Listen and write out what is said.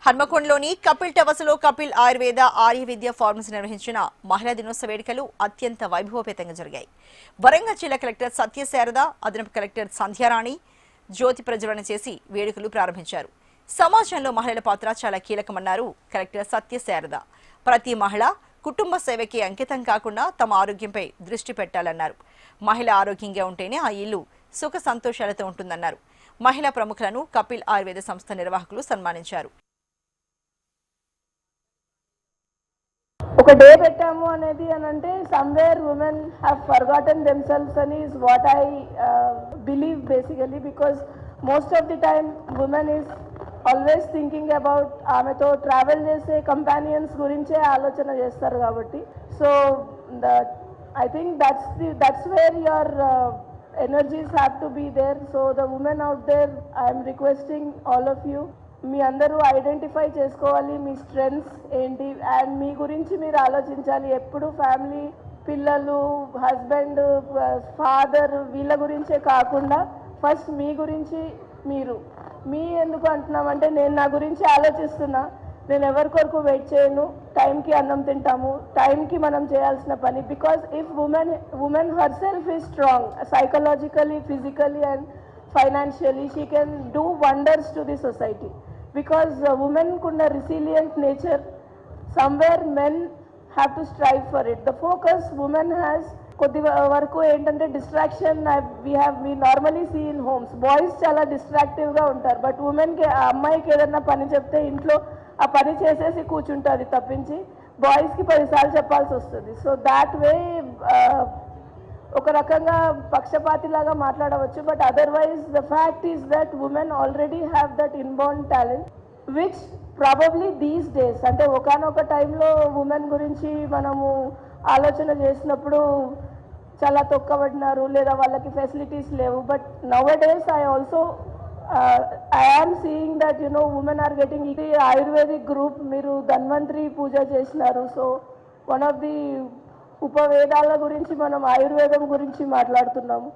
హన్మకొండలోని Kapil towers లో కపిల్ ఆయుర్వేద ఆర్య విద్య pharmacy నిర్వహించిన మహిళా దినోత్సవ వేడుకలు అత్యంత వైభవపేతంగా జరిగాయి. వరంగల్ జిల్లా కలెక్టర్ సత్యశారద, అదనపు కలెక్టర్ సంధ్యారాణి జ్యోతి ప్రజ్వలన చేసి వేడుకలు ప్రారంభించారు. సమాజంలో మహిళల పాత్ర చాలా కీలకమన్నారు కలెక్టర్ సత్యశారద. ప్రతి మహిళ కుటుంబ సేవకి అంకితం కాకుండా తమ ఆరోగ్యంపై దృష్టి పెట్టాలన్నారు. మహిళ ఆరోగ్యంగా ఉంటేనే ఆ ఇల్లు సుఖ సంతోషాలతో ఉంటుందన్నారు. మహిళా ప్రముఖులను కపిల్ ఆయుర్వేద సంస్థ నిర్వాహకులు సన్మానించారు. ఒక డే పెట్టాము అనేది అంటే somewhere women have forgotten themselves అని is what I believe basically, because most of the time women is always thinking about ఆమెతో ట్రావెల్ చేసే కంపానియన్స్ గురించే ఆలోచన చేస్తారు కాబట్టి. So I think that's where your energies have to be there. So the women out there, I am requesting all of you, మీ అందరూ identify చేసుకోవాలి మీ strengths ఏంటి and మీ గురించి మీరు ఆలోచించాలి. ఎప్పుడు ఫ్యామిలీ, పిల్లలు, హస్బెండ్, ఫాదర్ వీళ్ళ గురించే కాకుండా ఫస్ట్ మీ గురించి మీరు. మీ ఎందుకు అంటున్నామంటే నేను నా గురించి ఆలోచిస్తున్నా, నేను ఎవరి కొరకు వెయిట్ చేయను, టైంకి అన్నం తింటాము, టైంకి మనం చేయాల్సిన పని. Because if women her self is strong psychologically, physically and financially, she can do wonders to the society, because women kunna resilient nature. Somewhere men have to strive for it. The focus women has koddi varaku entante distraction we normally see in homes. Boys chala distractive ga untaru, but women ke ammayi ki edanna pani chepte intlo aa pani chesesi కూర్చుంటది తప్పించి boys కి 10 సార్లు చెప్పాల్సి వస్తుంది. So that way ఒక రకంగా పక్షపాతిలాగా మాట్లాడవచ్చు. But otherwise the fact is that women already have that inborn talent which probably these days, అంటే ఒకనొక టైంలో ఉమెన్ గురించి మనము ఆలోచన చేసినప్పుడు చాలా తొక్కబడినారు లేదా వాళ్ళకి ఫెసిలిటీస్ లేవు. But nowadays I am seeing that women are getting. ఇది ఆయుర్వేదిక్ గ్రూప్, మీరు ధన్వంతరి పూజ చేసినారు. సో వన్ ఆఫ్ ది ఉపవేదాల గురించి మనం ఆయుర్వేదం గురించి మాట్లాడుతున్నాము.